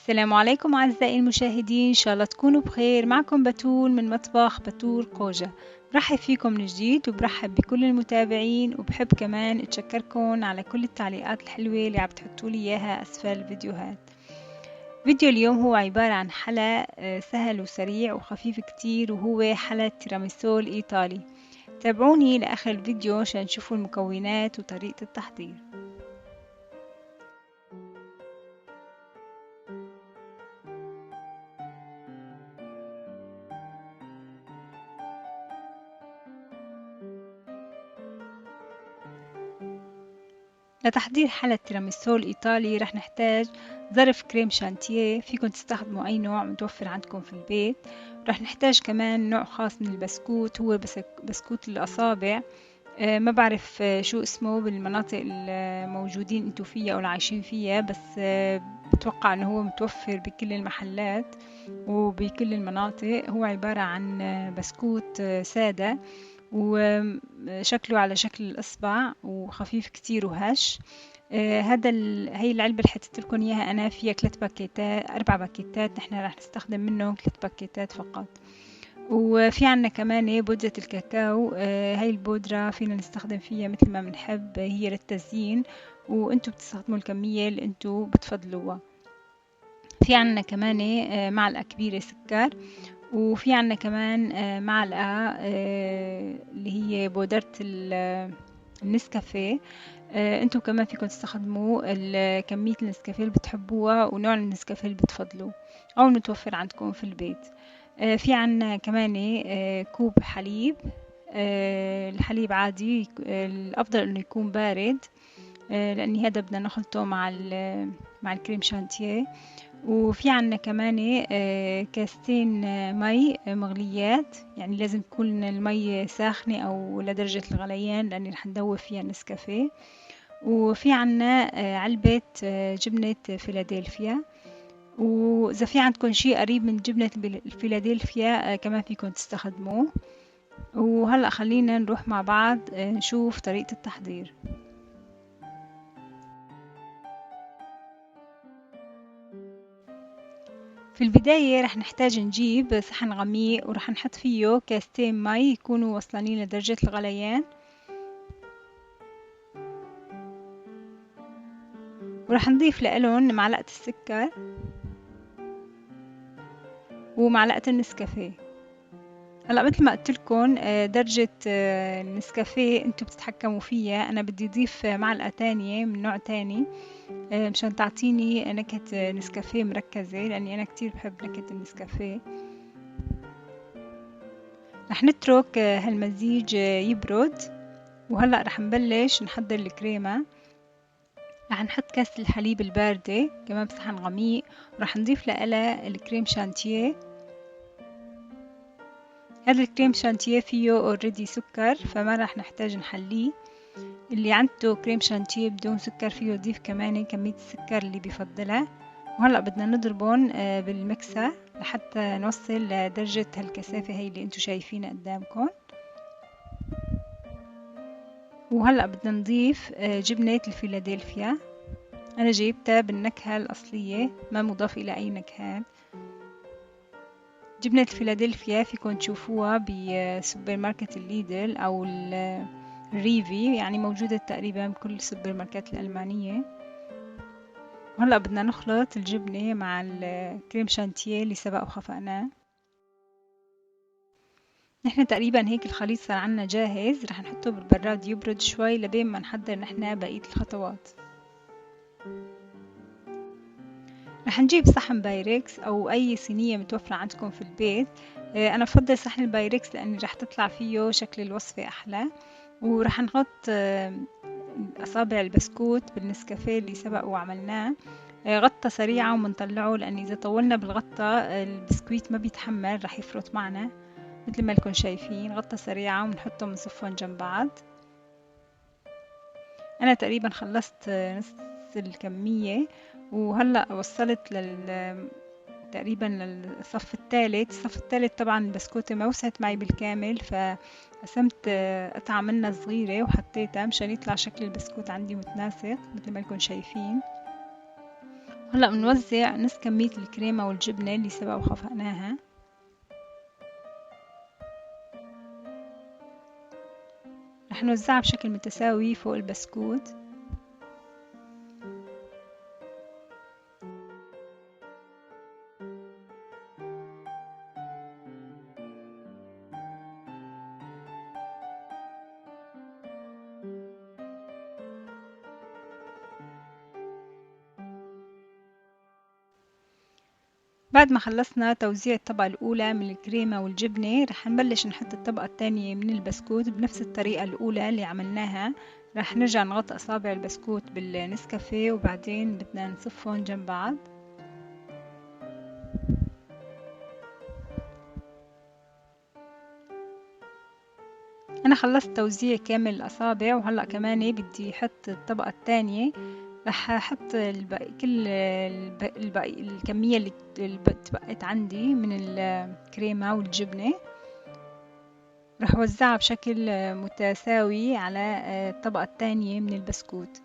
السلام عليكم أعزائي المشاهدين، إن شاء الله تكونوا بخير. معكم بتول من مطبخ بتول قوجة. برحب فيكم من جديد وبرحب بكل المتابعين، وبحب كمان أتشكركم على كل التعليقات الحلوة اللي عم تحطولي إياها أسفل الفيديوهات. فيديو اليوم هو عبارة عن حلا سهل وسريع وخفيف كتير، وهو حلا تيراميسو الإيطالي. تابعوني لآخر الفيديو عشان تشوفوا المكونات وطريقة التحضير. لتحضير حلا التيراميسو الإيطالي رح نحتاج ظرف كريم شانتيه، فيكن تستخدموا أي نوع متوفر عندكم في البيت. رح نحتاج كمان نوع خاص من البسكوت، هو بسكوت الأصابع. ما بعرف شو اسمه بالمناطق الموجودين انتو فيها أو العايشين فيها، بس بتوقع أنه هو متوفر بكل المحلات وبكل المناطق. هو عبارة عن بسكوت سادة، وشكله على شكل الإصبع وخفيف كتير وهش. هي العلبة اللي حطيت لكم إياها أنا فيها 3 باكيتات 4 باكيتات، نحن راح نستخدم منهم 3 باكيتات فقط. وفي عنا كمان بودرة الكاكاو. هاي البودرة فينا نستخدم فيها مثل ما بنحب، هي للتزيين، وانتو بتستخدموا الكمية اللي انتو بتفضلوها. في عنا كمان معلقة كبيرة سكر، وفي عنا كمان معلقة اللي هي بودرة النسكافيه. انتو كمان فيكم تستخدموا كمية النسكافيه اللي بتحبوها ونوع النسكافيه اللي بتفضلوه او المتوفر عندكم في البيت. في عنا كمان كوب حليب. الحليب عادي، الافضل انه يكون بارد، لاني هذا بدنا نخلطه مع الكريم شانتيه. وفي عنا كمان كاستين مي مغليات، يعني لازم تكون المي ساخنة أو لدرجة الغليان، لأني رح ندوب فيها النسكافيه. وفي عنا علبة جبنة فيلادلفيا، وإذا في عندكم شيء قريب من جبنة الفيلادلفيا كمان فيكم تستخدموه. وهلأ خلينا نروح مع بعض نشوف طريقة التحضير. في البداية رح نحتاج نجيب صحن غميق، ورح نحط فيه كاستين مي يكونوا وصلانين لدرجة الغليان، ورح نضيف لهم معلقة السكر ومعلقة النسكافيه. هلا مثل ما قلت لكم درجة النسكافيه انتم بتتحكموا فيها. انا بدي اضيف معلقة تانية من نوع تاني مشان تعطيني نكهة نسكافيه مركزة، لاني انا كتير بحب نكهة النسكافيه. رح نترك هالمزيج يبرد، وهلأ رح نبلش نحضر الكريمة. رح نحط كاسة الحليب الباردة كمان بصحن غميق، ورح نضيف لها الكريم شانتيه. هذا الكريم شانتيه فيه اوريدي سكر، فما رح نحتاج نحليه. اللي عنده كريم شانتيه بدون سكر فيه يضيف كمان كمية السكر اللي بيفضلها. وهلأ بدنا نضربهم بالمكسر لحتى نوصل لدرجة هالكثافة هي اللي انتو شايفينها قدامكم. وهلأ بدنا نضيف جبنة الفيلادلفيا. أنا جايبتها بالنكهة الأصلية، ما مضاف إلى أي نكهات. جبنة الفيلادلفيا فيكم تشوفوها بسوبر ماركت الليدل أو الريفي، يعني موجودة تقريبا بكل السوبر ماركت الألمانية. وهلأ بدنا نخلط الجبنة مع الكريم شانتيه اللي سبق وخفقناه. نحن تقريبا هيك الخليط صار عنا جاهز. رح نحطه بالبراد يبرد شوي لبين ما نحضر نحن بقية الخطوات. رح نجيب صحن بايركس أو أي صينية متوفرة عندكم في البيت. أنا بفضل صحن البايركس لأني رح تطلع فيه شكل الوصفة أحلى. ورح نحط أصابع البسكوت بالنسكافيه اللي سبق وعملناه. غطة سريعة ومنطلعه، لأن إذا طولنا بالغطة البسكويت ما بيتحمل، رح يفرط معنا. مثل ما لكم شايفين غطة سريعة، وبنحطهم بنصفهم جنب بعض. أنا تقريبا خلصت نص الكمية، وهلأ وصلت تقريبا للصف الثالث. الصف الثالث طبعا البسكوتة ما وسعت معي بالكامل، فقسمت قطعة منها صغيرة وحطيتها مشان يطلع شكل البسكوت عندي متناسق مثل ما لكم شايفين. هلأ بنوزع نص كمية الكريمة والجبنة اللي سبق وخفقناها. رح نوزعها بشكل متساوي فوق البسكوت. بعد ما خلصنا توزيع الطبقة الأولى من الكريمة والجبنة رح نبلش نحط الطبقة الثانية من البسكوت بنفس الطريقة الأولى اللي عملناها. رح نرجع نغطي أصابع البسكوت بالنسكافيه وبعدين بدنا نصفهم جنب بعض. أنا خلصت توزيع كامل الأصابع وهلأ كمان بدي أحط الطبقة الثانية. رح أحط كل الكمية اللي بقت عندي من الكريمة والجبنة، رح أوزعها بشكل متساوي على الطبقة الثانية من البسكوت.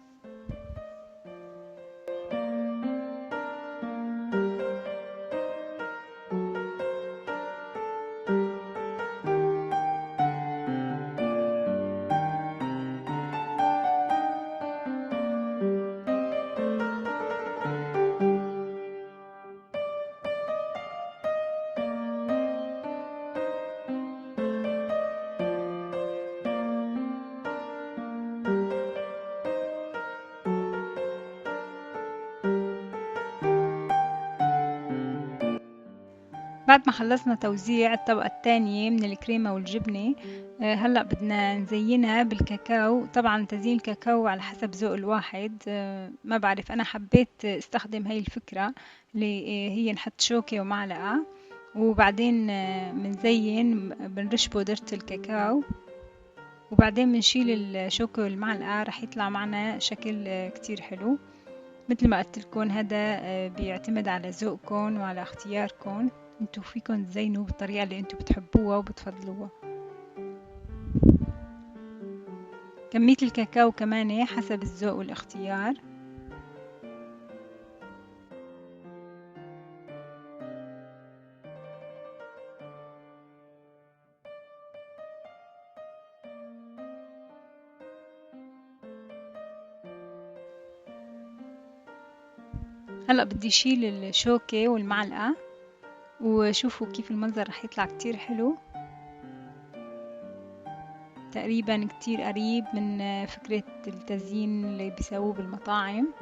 بعد ما خلصنا توزيع الطبقة الثانية من الكريمة والجبنة هلأ بدنا نزينها بالكاكاو. طبعا تزيين الكاكاو على حسب ذوق الواحد. ما بعرف، أنا حبيت استخدم هاي الفكرة اللي هي نحط شوكة ومعلقة وبعدين بنزين بنرش بودرة الكاكاو وبعدين بنشيل الشوكة والمعلقة رح يطلع معنا شكل كتير حلو. مثل ما قلت لكم هذا بيعتمد على ذوقكم وعلى اختياركم، انتوا فيكم تزينوا بالطريقة اللي انتوا بتحبوها وبتفضلوها. كمية الكاكاو كمان حسب الذوق والاختيار. هلأ بدي شيل الشوكة والمعلقة وشوفوا كيف المنظر رح يطلع كتير حلو، تقريبا كتير قريب من فكرة التزيين اللي بيسووه بالمطاعم.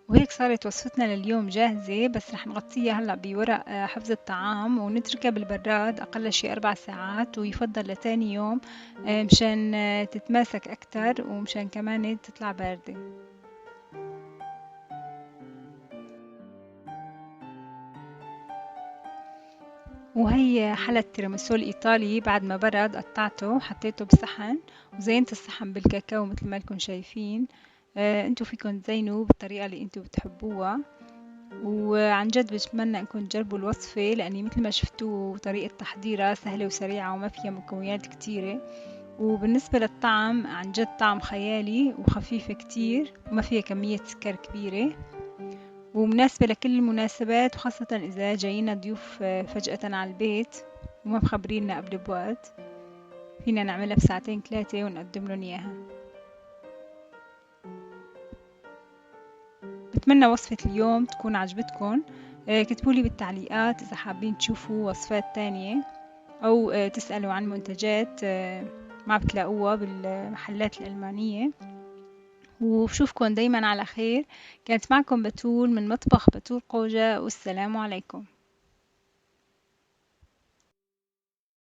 وهيك صارت وصفتنا لليوم جاهزة، بس رح نغطيها هلأ بورق حفظ الطعام ونتركها بالبراد أقل شي 4 ساعات، ويفضل لتاني يوم مشان تتماسك أكتر ومشان كمان تطلع باردة. وهي حلى التيراميسو الإيطالي بعد ما برد قطعته حطيته بصحن وزينت الصحن بالكاكاو مثل ما لكم شايفين. انتوا فيكم تزينوا بالطريقة اللي انتوا بتحبوها، وعن جد بتمنى انكم تجربوا الوصفة لاني مثل ما شفتوا طريقة تحضيرها سهلة وسريعة وما فيها مكونات كتيرة. وبالنسبة للطعم عن جد طعم خيالي وخفيفة كتير وما فيها كمية سكر كبيرة، ومناسبة لكل المناسبات، وخاصة إذا جايين ضيوف فجأة على البيت وما مخبريننا قبل بوقت، فينا نعملها بساعتين 3 ونقدم لهم إياها. بتمنى وصفة اليوم تكون عجبتكم. كتبولي بالتعليقات إذا حابين تشوفوا وصفات تانية أو تسألوا عن منتجات ما بتلاقوها بالمحلات الألمانية. وبشوفكن دايما على خير. كانت معكم بتول من مطبخ بتول قوجة، والسلام عليكم.